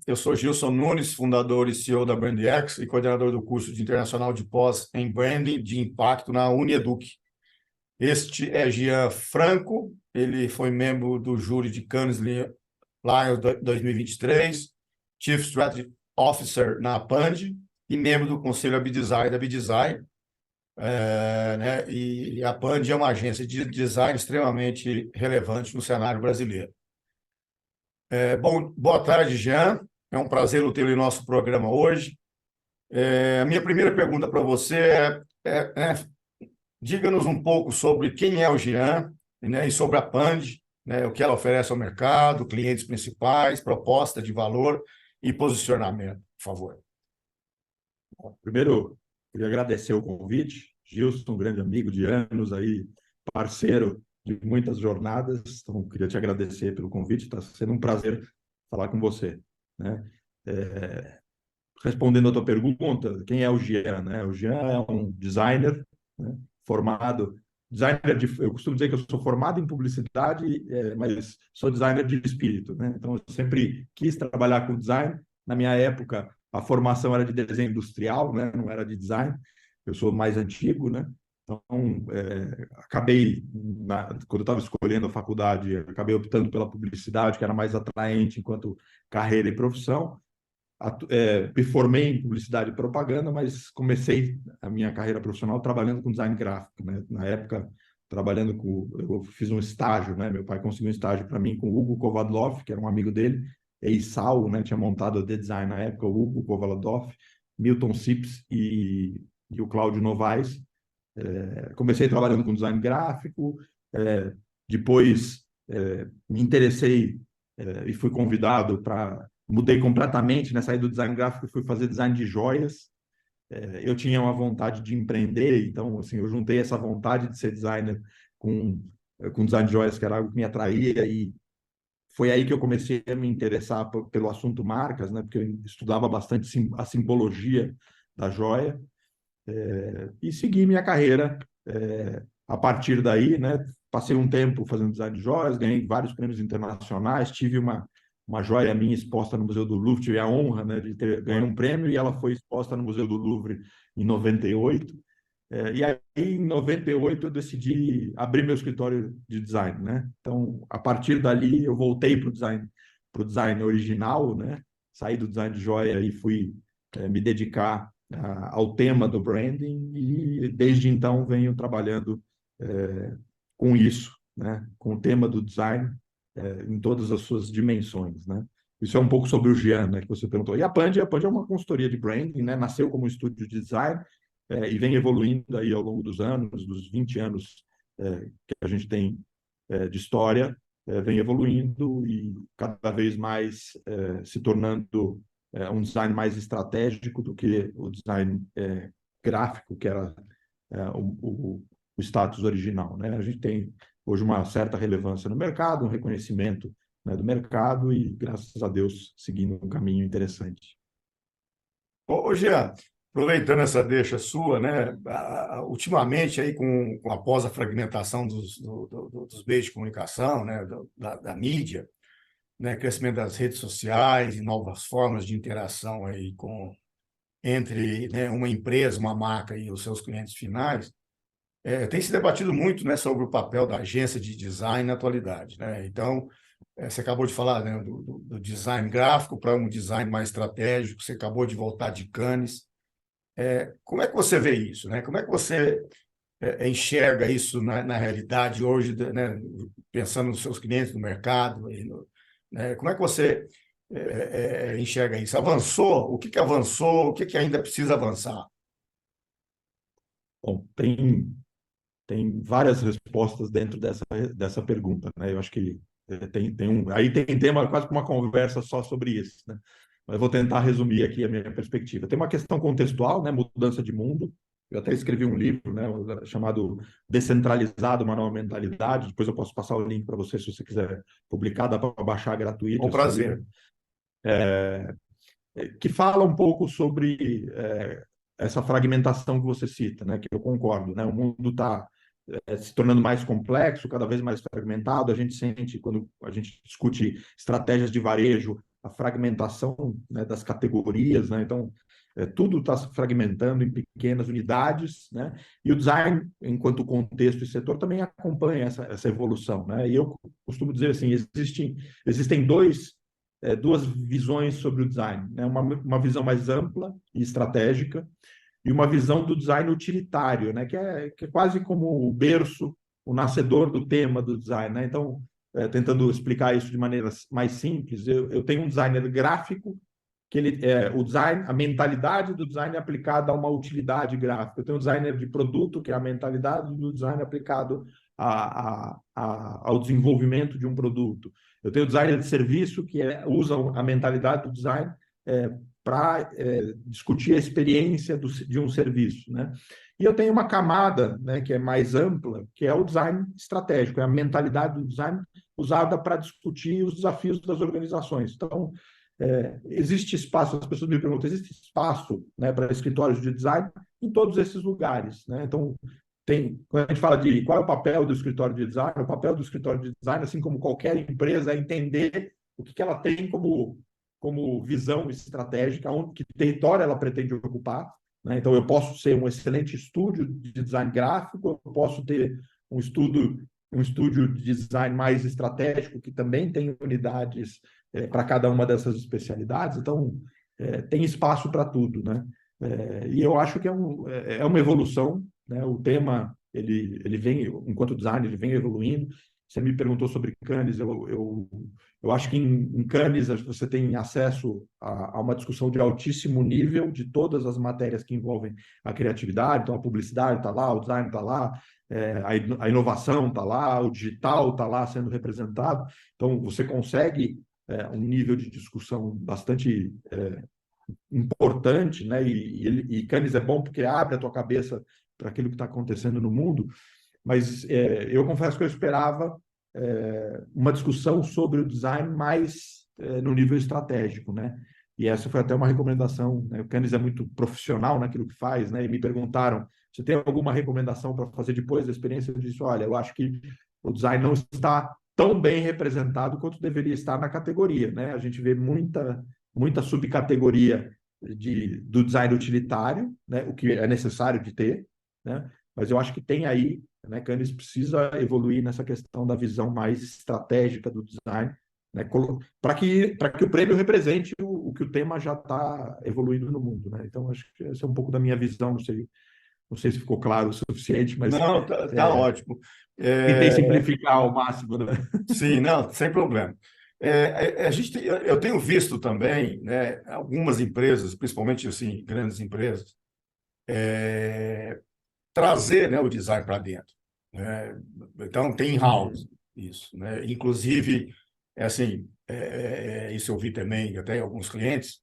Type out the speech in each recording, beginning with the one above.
Eu sou Gilson Nunes, fundador e CEO da BrandX e coordenador do curso de internacional de pós em Branding de Impacto na Unieduc. Este é Jean Franco, ele foi membro do júri de Cannes Lions 2023, Chief Strategy Officer na Apand e membro do Conselho ABDesign da ABDesign. E a Apand é uma agência de design extremamente relevante no cenário brasileiro. Boa tarde, Jean. É um prazer tê-lo em nosso programa hoje. A minha primeira pergunta para você diga-nos um pouco sobre quem é o Jean, né, e sobre a Apand, né, o que ela oferece ao mercado, clientes principais, proposta de valor e posicionamento, por favor. Primeiro, queria agradecer o convite. Gilson, um grande amigo de anos, aí, parceiro de muitas jornadas. Então, queria te agradecer pelo convite. Está sendo um prazer falar com você, né? Respondendo a tua pergunta, quem é o Jean, né? O Jean é um designer, né, formado... eu costumo dizer que eu sou formado em publicidade, mas sou designer de espírito, né? Então, eu sempre quis trabalhar com design. Na minha época, a formação era de desenho industrial, né? Não era de design. Eu sou mais antigo, né? Então, acabei, quando eu estava escolhendo a faculdade, acabei optando pela publicidade, que era mais atraente enquanto carreira e profissão. Me formei em publicidade e propaganda, mas comecei a minha carreira profissional trabalhando com design gráfico, né? Na época, eu fiz um estágio, né? Meu pai conseguiu um estágio para mim com o Hugo Kovadlov, que era um amigo dele, ex-Sal, né? Tinha montado a The Design na época, o Hugo Kovadlov, Milton Sips e o Cláudio Novaes. Comecei trabalhando com design gráfico, depois me interessei e fui convidado para... Mudei completamente, né? Saí do design gráfico e fui fazer design de joias. Eu tinha uma vontade de empreender, então, assim, eu juntei essa vontade de ser designer com design de joias, que era algo que me atraía, e foi aí que eu comecei a me interessar pelo assunto marcas, né? Porque eu estudava bastante a simbologia da joia, e segui minha carreira a partir daí, né? Passei um tempo fazendo design de joias, ganhei vários prêmios internacionais, tive uma joia minha exposta no Museu do Louvre, tive a honra, né, de ter ganho um prêmio, e ela foi exposta no Museu do Louvre em 98. E aí, em 98, eu decidi abrir meu escritório de design, né? Então, a partir dali, eu voltei para o design original, né? Saí do design de joia e fui me dedicar ao tema do branding, e desde então venho trabalhando com isso, né? Com o tema do design em todas as suas dimensões, né? Isso é um pouco sobre o Jean, né, que você perguntou. E a Apand é uma consultoria de branding, né? Nasceu como um estúdio de design e vem evoluindo aí ao longo dos anos, dos 20 anos que a gente tem de história, vem evoluindo e cada vez mais se tornando um design mais estratégico do que o design gráfico, que era o status original, né? A gente tem hoje uma certa relevância no mercado, um reconhecimento, né, do mercado, e, graças a Deus, seguindo um caminho interessante. Ô, Jean, aproveitando essa deixa sua, né, ultimamente, aí, após a fragmentação dos meios de comunicação, né, da mídia, né, crescimento das redes sociais e novas formas de interação aí entre, né, uma empresa, uma marca e os seus clientes finais, tem se debatido muito, né, sobre o papel da agência de design na atualidade, né? Então, você acabou de falar, né, do design gráfico para um design mais estratégico, você acabou de voltar de Cannes. Como é que você vê isso, né? Como é que você enxerga isso na realidade hoje, né, pensando nos seus clientes no mercado, né? Como é que você enxerga isso? Avançou? O que avançou? O que ainda precisa avançar? Bom, tem várias respostas dentro dessa pergunta, né? Eu acho que aí tem tema quase que uma conversa só sobre isso, né? Mas eu vou tentar resumir aqui a minha perspectiva. Tem uma questão contextual, né? Mudança de mundo. Eu até escrevi um livro, né, chamado Descentralizado, uma nova mentalidade. Depois eu posso passar o link para você, se você quiser publicar, dá para baixar gratuito Com esse prazer. livro. Que fala um pouco sobre essa fragmentação que você cita, né? Que eu concordo, né? O mundo está se tornando mais complexo, cada vez mais fragmentado. A gente sente, quando a gente discute estratégias de varejo, a fragmentação, né, das categorias, né? Então, tudo está se fragmentando em pequenas unidades, né? E o design, enquanto contexto e setor, também acompanha essa evolução, né? E eu costumo dizer assim, existem duas visões sobre o design, né? Uma visão mais ampla e estratégica e uma visão do design utilitário, né? Que é quase como o berço, o nascedor do tema do design, né? Então, tentando explicar isso de maneira mais simples, eu tenho um designer gráfico que o design, a mentalidade do design é aplicada a uma utilidade gráfica. Eu tenho um designer de produto, que é a mentalidade do design aplicado ao desenvolvimento de um produto. Eu tenho o designer de serviço, que usa a mentalidade do design para discutir a experiência de um serviço, né? E eu tenho uma camada, né, que é mais ampla, que é o design estratégico, é a mentalidade do design usada para discutir os desafios das organizações. Então, existe espaço, as pessoas me perguntam, existe espaço, né, para escritórios de design em todos esses lugares, né? Então, quando a gente fala de qual é o papel do escritório de design, o papel do escritório de design, assim como qualquer empresa, é entender o que ela tem como visão estratégica, que território ela pretende ocupar, né? Então, eu posso ser um excelente estúdio de design gráfico, eu posso ter um estúdio de design mais estratégico, que também tem unidades para cada uma dessas especialidades. Então, tem espaço para tudo, né? E eu acho que é uma evolução, né? O tema, ele vem, enquanto design, ele vem evoluindo. Você me perguntou sobre Cannes, eu acho que em Cannes você tem acesso a uma discussão de altíssimo nível de todas as matérias que envolvem a criatividade. Então, a publicidade está lá, o design está lá, a inovação está lá, o digital está lá sendo representado. Então, você consegue um nível de discussão bastante importante, né? E Cannes é bom porque abre a tua cabeça para aquilo que está acontecendo no mundo. Mas eu confesso que eu esperava uma discussão sobre o design mais no nível estratégico, né? E essa foi até uma recomendação, né? O Cannes é muito profissional naquilo que faz, né? E me perguntaram, você tem alguma recomendação para fazer depois da experiência? Eu disse, olha, eu acho que o design não está tão bem representado quanto deveria estar na categoria, né? A gente vê muita subcategoria do design utilitário, né? O que é necessário de ter, né? Mas eu acho que tem aí, né, Cannes precisa evoluir nessa questão da visão mais estratégica do design, né, para que o prêmio represente o que o tema já está evoluindo no mundo, né? Então, acho que essa é um pouco da minha visão, não sei se ficou claro o suficiente, mas Não, tá ótimo. tentei simplificar ao máximo, né? Sim, não, sem problema. Eu tenho visto também, né, algumas empresas, principalmente assim, grandes empresas, trazer, né, o design para dentro, né? Então, tem in-house isso, né? Inclusive, isso eu vi também até em alguns clientes,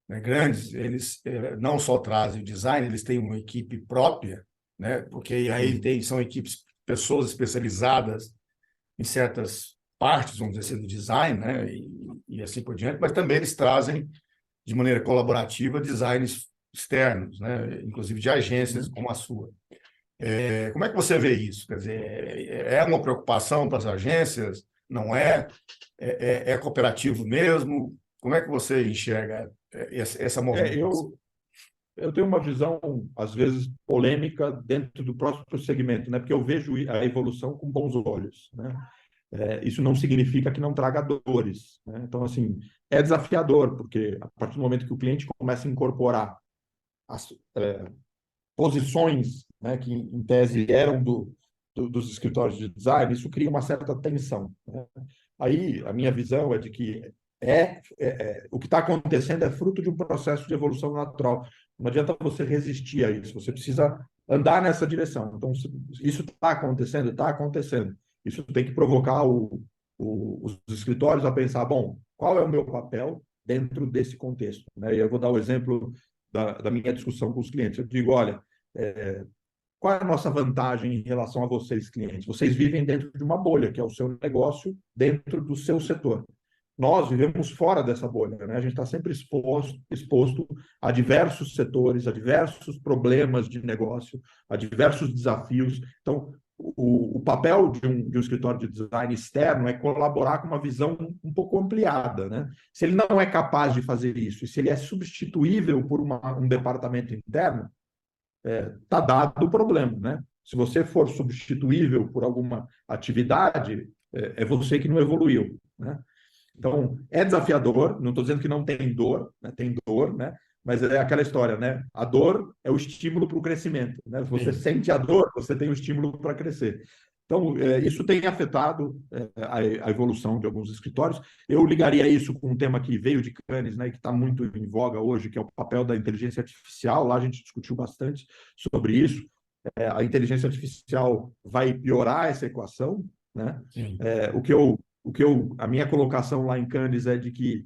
né, grandes, eles não só trazem o design, eles têm uma equipe própria, né? Porque aí são pessoas especializadas em certas partes, vamos dizer assim, do design, né? E assim por diante, mas também eles trazem de maneira colaborativa designs externos, né? Inclusive de agências como a sua. Como é que você vê isso? Quer dizer, é uma preocupação para as agências? Não é? É cooperativo mesmo? Como é que você enxerga essa movimentação? Eu tenho uma visão, às vezes, polêmica dentro do próprio segmento, né? Porque eu vejo a evolução com bons olhos, né? Isso não significa que não traga dores, né? Então, assim, é desafiador, porque a partir do momento que o cliente começa a incorporar as posições, né, que, em tese, eram dos escritórios de design, isso cria uma certa tensão, né? Aí, a minha visão é de que o que está acontecendo é fruto de um processo de evolução natural. Não adianta você resistir a isso, você precisa andar nessa direção. Então, isso está acontecendo? Está acontecendo. Isso tem que provocar os escritórios a pensar, bom, qual é o meu papel dentro desse contexto, né? E eu vou dar o exemplo da minha discussão com os clientes. Eu digo, olha, qual é a nossa vantagem em relação a vocês, clientes? Vocês vivem dentro de uma bolha, que é o seu negócio, dentro do seu setor. Nós vivemos fora dessa bolha, né? A gente está sempre exposto a diversos setores, a diversos problemas de negócio, a diversos desafios. Então, o papel de um escritório de design externo é colaborar com uma visão um pouco ampliada, né? Se ele não é capaz de fazer isso, e se ele é substituível por um departamento interno, está dado o problema, né? Se você for substituível por alguma atividade, é você que não evoluiu, né? Então, é desafiador, não estou dizendo que não tem dor, né? Tem dor, né? Mas é aquela história, né? A dor é o estímulo para o crescimento, né? Se você Sim. sente a dor, você tem o estímulo para crescer. Então, isso tem afetado a evolução de alguns escritórios. Eu ligaria isso com um tema que veio de Cannes, né, que está muito em voga hoje, que é o papel da inteligência artificial. Lá a gente discutiu bastante sobre isso. A inteligência artificial vai piorar essa equação, né? Sim. A minha colocação lá em Cannes é de que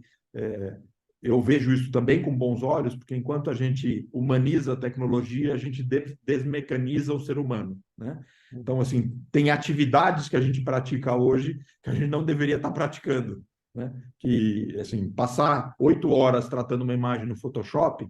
eu vejo isso também com bons olhos, porque enquanto a gente humaniza a tecnologia, a gente desmecaniza o ser humano, né? Então, assim, tem atividades que a gente pratica hoje que a gente não deveria estar praticando, né? Que, assim, passar 8 horas tratando uma imagem no Photoshop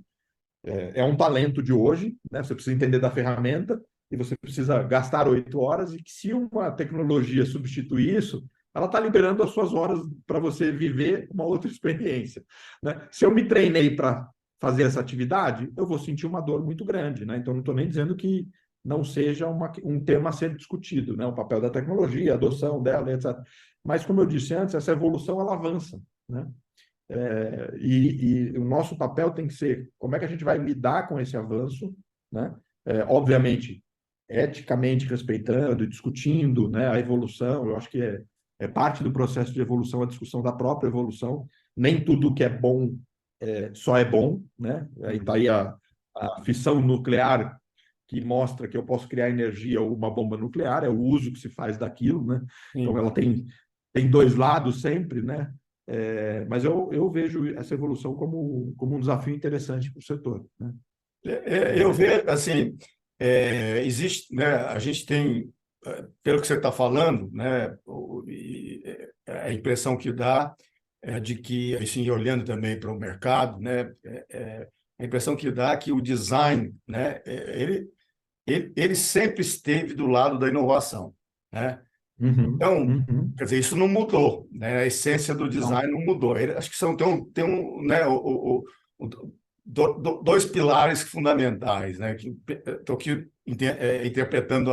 é um talento de hoje, né? Você precisa entender da ferramenta e você precisa gastar 8 horas, e que se uma tecnologia substituir isso, ela está liberando as suas horas para você viver uma outra experiência, né? Se eu me treinei para fazer essa atividade, eu vou sentir uma dor muito grande, né? Então, não estou nem dizendo que não seja um tema a ser discutido, né? O papel da tecnologia, a adoção dela, etc. Mas, como eu disse antes, essa evolução ela avança, né? E o nosso papel tem que ser como é que a gente vai lidar com esse avanço, né? Obviamente, eticamente respeitando e discutindo, né, a evolução. Eu acho que é parte do processo de evolução a discussão da própria evolução. Nem tudo que é bom só é bom, né? Aí está aí a fissão nuclear, que mostra que eu posso criar energia ou uma bomba nuclear, é o uso que se faz daquilo, né? Então, Sim. ela tem dois lados sempre, né? Mas eu vejo essa evolução como um desafio interessante para o setor, né? Eu vejo, assim, existe, né, a gente tem, pelo que você está falando, né, a impressão que dá é de que, assim, olhando também para o mercado, né, a impressão que dá é que o design, né, ele sempre esteve do lado da inovação, né? Uhum, Então, uhum. quer dizer, isso não mudou, né? A essência do Não. design não mudou. Acho que tem um, né, dois pilares fundamentais, né? Que estou aqui interpretando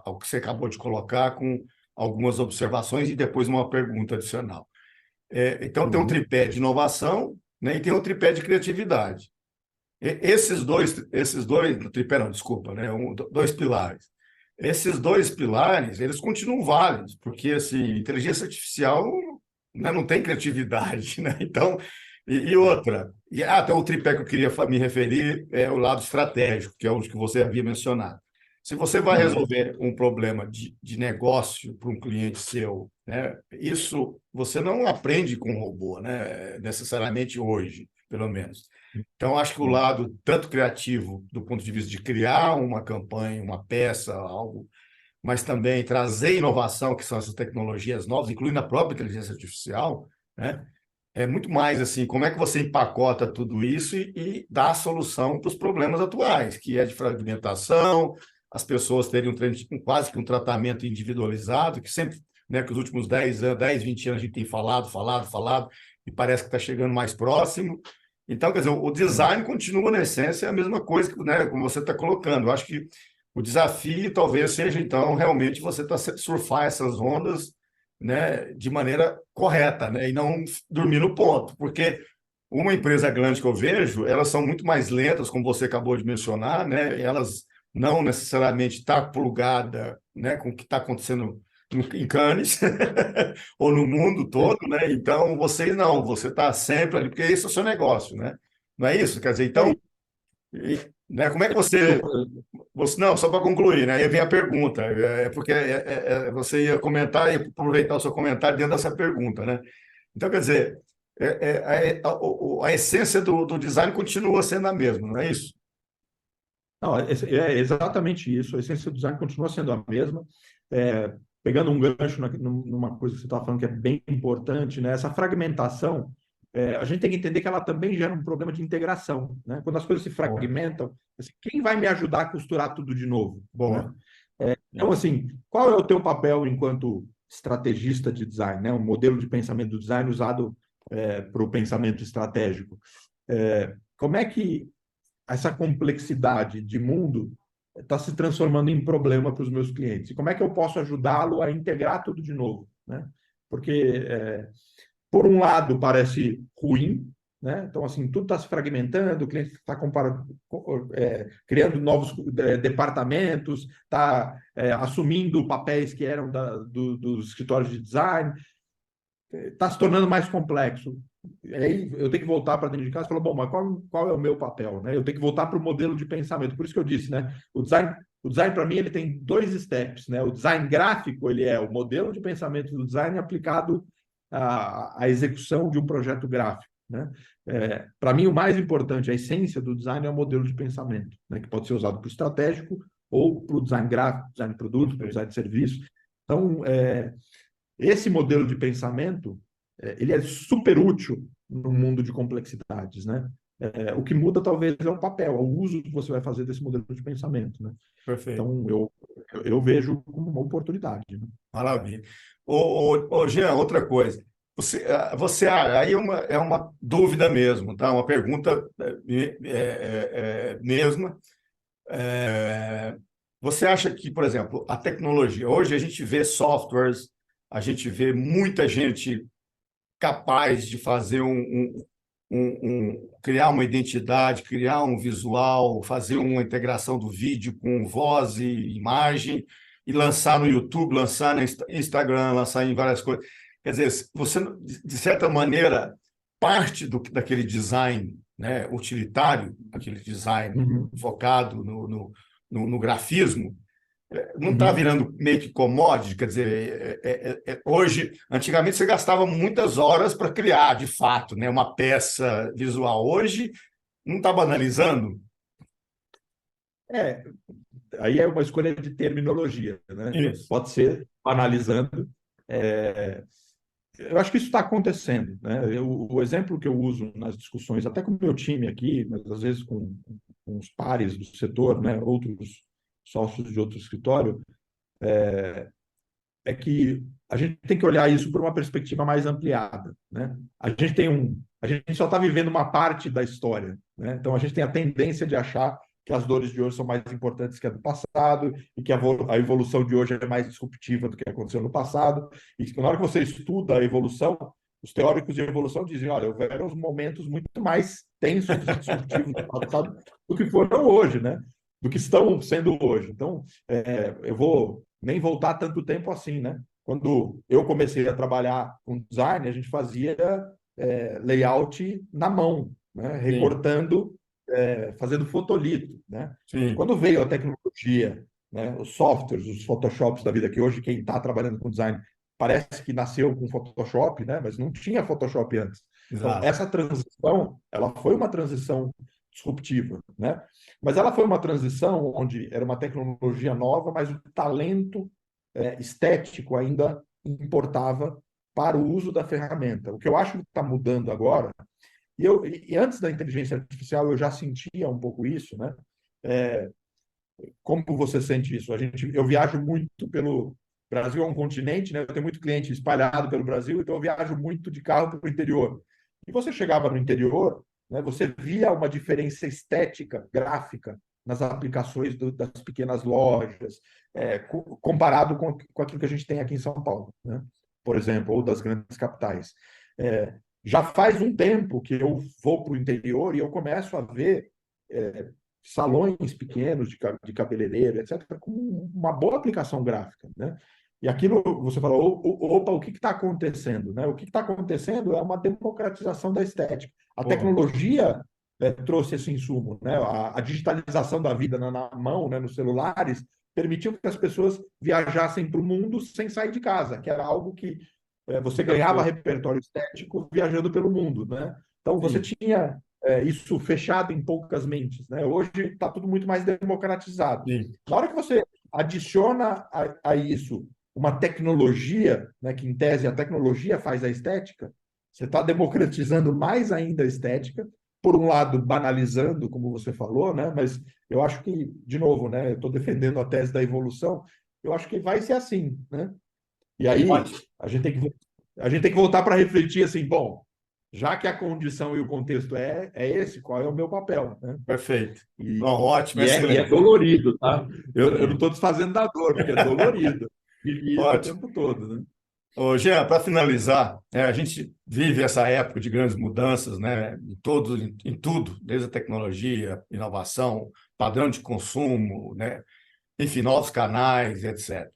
o que você acabou de colocar com algumas observações e depois uma pergunta adicional. Então, tem um Uhum. tripé de inovação, né? E tem um tripé de criatividade. Esses dois, tripé não, desculpa, né? Dois pilares. Esses dois pilares, eles continuam válidos, porque assim, inteligência artificial, né, não tem criatividade, né? Então, e outra, até o tripé que eu queria me referir é o lado estratégico, que é o que você havia mencionado. Se você vai Uhum. resolver um problema de negócio para um cliente seu, né, isso você não aprende com robô, né, necessariamente hoje, pelo menos. Então, acho que o Sim. lado tanto criativo, do ponto de vista de criar uma campanha, uma peça, algo, mas também trazer inovação, que são essas tecnologias novas, incluindo a própria inteligência artificial, né? É muito mais assim, como é que você empacota tudo isso e dá a solução para os problemas atuais, que é de fragmentação, as pessoas terem quase que um tratamento individualizado, que sempre, né, que os últimos 10 anos, 10, 20 anos a gente tem falado, e parece que está chegando mais próximo. Então, quer dizer, o Sim. design continua, na essência, a mesma coisa, né, como você está colocando. Eu acho que o desafio talvez seja, então, realmente você surfar essas ondas, né, de maneira correta, né, e não dormir no ponto, porque uma empresa grande que eu vejo, elas são muito mais lentas, como você acabou de mencionar, né, elas não necessariamente estão plugadas, né, com o que está acontecendo em Cannes ou no mundo todo, né? Então, vocês não, você está sempre ali, porque esse é o seu negócio, né? Não é isso? Quer dizer, então, né, como é que você Desculpa. não, só para concluir, né? Aí vem a pergunta, porque você ia comentar e aproveitar o seu comentário dentro dessa pergunta, né? Então, quer dizer, a essência do design continua sendo a mesma, não é isso? Não, é exatamente isso. A essência do design continua sendo a mesma. Pegando um gancho numa coisa que você estava falando que é bem importante, né? Essa fragmentação, a gente tem que entender que ela também gera um problema de integração, né? Quando as coisas se Boa. fragmentam, assim, quem vai me ajudar a costurar tudo de novo, né? Boa. Então, assim, qual é o teu papel enquanto estrategista de design, né? Um modelo de pensamento do design usado para o pensamento estratégico. Como é que essa complexidade de mundo está se transformando em problema para os meus clientes? E como é que eu posso ajudá-lo a integrar tudo de novo, né? Porque, por um lado, parece ruim, né? Então, assim, tudo está se fragmentando, o cliente está criando novos departamentos, está assumindo papéis que eram dos escritórios de design, está se tornando mais complexo. Aí eu tenho que voltar para dentro de casa e falar, bom, mas qual é o meu papel, né? Eu tenho que voltar para o modelo de pensamento. Por isso que eu disse, né? O design para mim, ele tem dois steps, né? O design gráfico, ele é o modelo de pensamento do design aplicado à execução de um projeto gráfico, né? Para mim, o mais importante, a essência do design é o modelo de pensamento, né? Que pode ser usado para o estratégico ou para o design gráfico, design de produto, para o design de serviço. Então, esse modelo de pensamento, ele é super útil no mundo de complexidades, né? O que muda talvez é o papel, é o uso que você vai fazer desse modelo de pensamento, né? Perfeito. Então, eu vejo como uma oportunidade, né? Maravilha. Jean, outra coisa. Aí é uma dúvida mesmo, tá? Uma pergunta mesma. É, Você acha que, por exemplo, a tecnologia, hoje a gente vê softwares, a gente vê muita gente capaz de fazer criar uma identidade, criar um visual, fazer uma integração do vídeo com voz e imagem e lançar no YouTube, lançar no Instagram, lançar em várias coisas. Quer dizer, você, de certa maneira, parte daquele design, né, utilitário, aquele design Uhum, focado no grafismo, não está uhum. virando meio que commodity, quer dizer, hoje, antigamente você gastava muitas horas para criar, de fato, né, uma peça visual. Hoje não está banalizando? É, aí é uma escolha de terminologia, né? Isso. Pode ser banalizando. É, eu acho que isso está acontecendo, né? O exemplo que eu uso nas discussões, até com o meu time aqui, mas às vezes com os pares do setor, né? Outros sócios de outro escritório, é que a gente tem que olhar isso por uma perspectiva mais ampliada, né? A gente só está vivendo uma parte da história, né? Então a gente tem a tendência de achar que as dores de hoje são mais importantes que a do passado e que a evolução de hoje é mais disruptiva do que aconteceu no passado. E que na hora que você estuda a evolução, os teóricos de evolução dizem, olha, houveram momentos muito mais tensos e disruptivos no passado do que foram hoje, né? Do que estão sendo hoje. Então, eu vou nem voltar tanto tempo assim, né? Quando eu comecei a trabalhar com design, a gente fazia layout na mão, né? Sim, Recortando, fazendo fotolito, né? sim, Quando veio a tecnologia, né? Os softwares, os Photoshops da vida, que hoje quem está trabalhando com design parece que nasceu com Photoshop, né? Mas não tinha Photoshop antes. Então, exato. essa transição, ela foi uma transição disruptiva, né? Mas ela foi uma transição onde era uma tecnologia nova, mas o talento estético ainda importava para o uso da ferramenta. O que eu acho que está mudando agora, e antes da inteligência artificial eu já sentia um pouco isso, né? É, como você sente isso? Eu viajo muito pelo Brasil, é um continente, né? Eu tenho muito cliente espalhado pelo Brasil, então eu viajo muito de carro para o interior. E você chegava no interior, né? Você via uma diferença estética, gráfica nas aplicações das pequenas lojas, comparado com aquilo que a gente tem aqui em São Paulo, né? Por exemplo, ou das grandes capitais. Já faz um tempo que eu vou para o interior e eu começo a ver salões pequenos de cabeleireiro, etc., com uma boa aplicação gráfica, né? E aquilo, você falou, opa, o que está acontecendo? Né? O que está acontecendo é uma democratização da estética. A Pô, tecnologia trouxe esse insumo, né? A digitalização da vida na mão, né? Nos celulares, permitiu que as pessoas viajassem para o mundo sem sair de casa, que era algo que você ganhava perfeito. repertório estético viajando pelo mundo, né? Então você Sim, tinha isso fechado em poucas mentes, né? Hoje está tudo muito mais democratizado. sim. Na hora que você adiciona a isso uma tecnologia, né, que em tese a tecnologia faz a estética, você está democratizando mais ainda a estética por um lado, banalizando, como você falou, né? Mas eu acho que, de novo, né? Eu estou defendendo a tese da evolução, eu acho que vai ser assim, né? E aí Ótimo, a gente tem que voltar para refletir assim, bom, já que a condição e o contexto é esse, qual é o meu papel, né? perfeito. E, Não, ótimo, e é excelente. dolorido, tá? Eu não Sim. estou desfazendo da dor, porque é dolorido. Vivi isso o Ótimo. tempo todo, né? Ô, Jean, para finalizar, a gente vive essa época de grandes mudanças, né, em tudo, desde a tecnologia, inovação, padrão de consumo, né, enfim, novos canais, etc.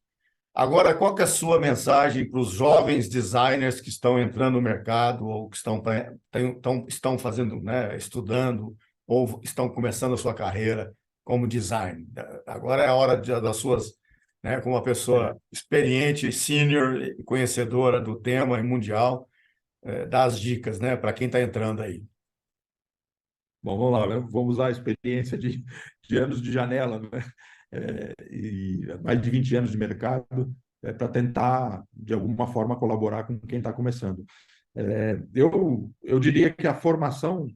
Agora, qual que é a sua mensagem para os jovens designers que estão entrando no mercado ou que estão fazendo, né, estudando ou estão começando a sua carreira como design? Agora é a hora das suas, né, como uma pessoa experiente, sênior, e conhecedora do tema e mundial, dar as dicas, né, para quem está entrando aí. Bom, vamos lá, né? Vamos usar a experiência de anos de janela, né? E mais de 20 anos de mercado, para tentar, de alguma forma, colaborar com quem está começando. Eu diria que a formação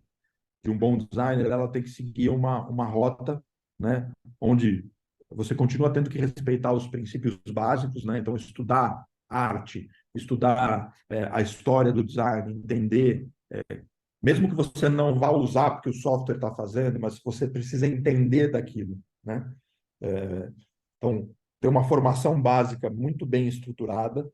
de um bom designer, ela tem que seguir uma rota, né? Onde você continua tendo que respeitar os princípios básicos, né? Então, estudar arte, estudar a história do design, entender mesmo que você não vá usar porque o software está fazendo, mas você precisa entender daquilo, né? Então, ter uma formação básica muito bem estruturada,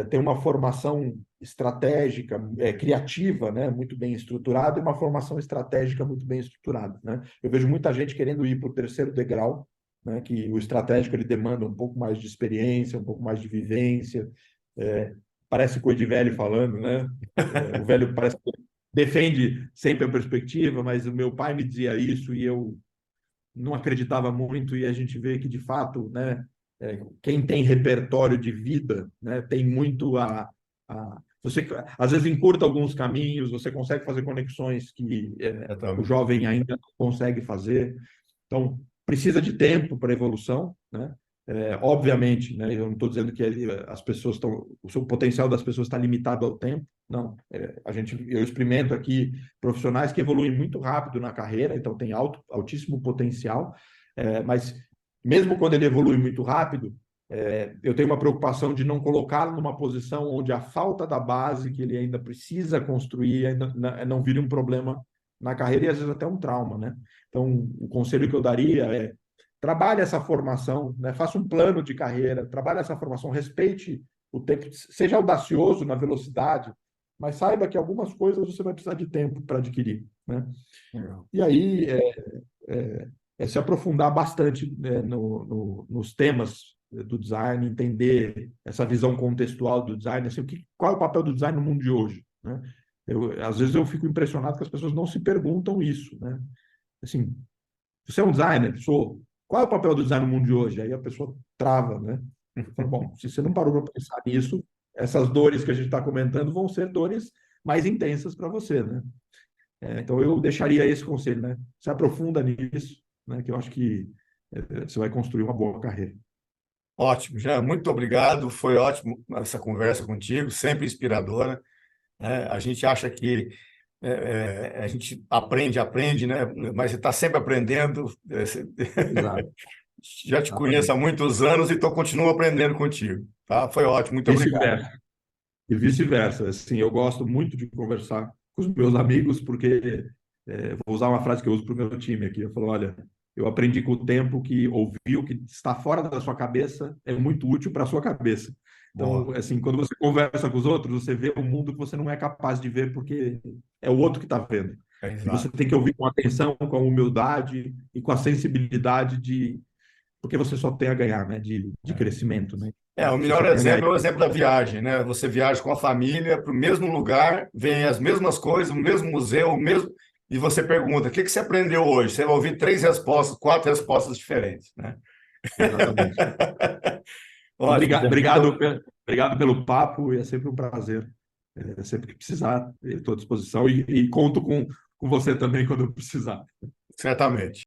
ter uma formação estratégica, criativa, né? Muito bem estruturada e uma formação estratégica muito bem estruturada, né? Eu vejo muita gente querendo ir para o terceiro degrau, né? Que o estratégico ele demanda um pouco mais de experiência, um pouco mais de vivência, parece coisa de velho falando, né? O velho parece que defende sempre a perspectiva, mas o meu pai me dizia isso e eu não acreditava muito, e a gente vê que, de fato, né, quem tem repertório de vida, né, tem muito você, às vezes, encurta alguns caminhos, você consegue fazer conexões que o Exatamente. jovem ainda não consegue fazer. Então, precisa de tempo para evolução, né? Obviamente, né, eu não estou dizendo que as pessoas estão, o seu potencial das pessoas está limitado ao tempo, não. Eu experimento aqui profissionais que evoluem muito rápido na carreira, então tem altíssimo potencial, mas mesmo quando ele evolui muito rápido, eu tenho uma preocupação de não colocá-lo numa posição onde a falta da base que ele ainda precisa construir ainda não vire um problema na carreira e às vezes até um trauma, né? Então, o conselho que eu daria é trabalhe essa formação, né? Faça um plano de carreira, trabalhe essa formação, respeite o tempo, seja audacioso na velocidade, mas saiba que algumas coisas você vai precisar de tempo para adquirir, né? Legal. E aí se aprofundar bastante, né, nos temas do design, entender essa visão contextual do design, assim, qual é o papel do design no mundo de hoje, né? Às vezes eu fico impressionado que as pessoas não se perguntam isso, né? Assim, você é um designer? Sou. Qual é o papel do design no mundo de hoje? Aí a pessoa trava, né? Eu falo, bom, se você não parou para pensar nisso, essas dores que a gente está comentando vão ser dores mais intensas para você, né? Então eu deixaria esse conselho, né? Se aprofunda nisso, né? Que eu acho que você vai construir uma boa carreira. Ótimo, Jean, muito obrigado. Foi ótimo essa conversa contigo, sempre inspiradora, né? A gente acha que a gente aprende, né? Mas você está sempre aprendendo. Exato, Já te conheço há exatamente. muitos anos e continuo aprendendo contigo. Tá? Foi ótimo, muito obrigado. Vice-versa. E vice-versa. Assim, eu gosto muito de conversar com os meus amigos, porque vou usar uma frase que eu uso para o meu time aqui. Eu falo, olha, eu aprendi com o tempo que ouvir o que está fora da sua cabeça é muito útil para a sua cabeça. Então, Boa. assim, quando você conversa com os outros, você vê um mundo que você não é capaz de ver porque é o outro que está vendo. E você Exato. tem que ouvir com atenção, com a humildade e com a sensibilidade porque você só tem a ganhar, né? De crescimento, né? O Você melhor só tem a ganhar. exemplo é o exemplo da viagem, né? Você viaja com a família para o mesmo lugar, vem as mesmas coisas, o mesmo museu, o mesmo. E você pergunta: o que você aprendeu hoje? Você vai ouvir três respostas, quatro respostas diferentes, né? Exatamente. Ótimo, Jean. Obrigado pelo papo, e é sempre um prazer. Sempre que precisar, estou à disposição e conto com você também quando eu precisar. Certamente.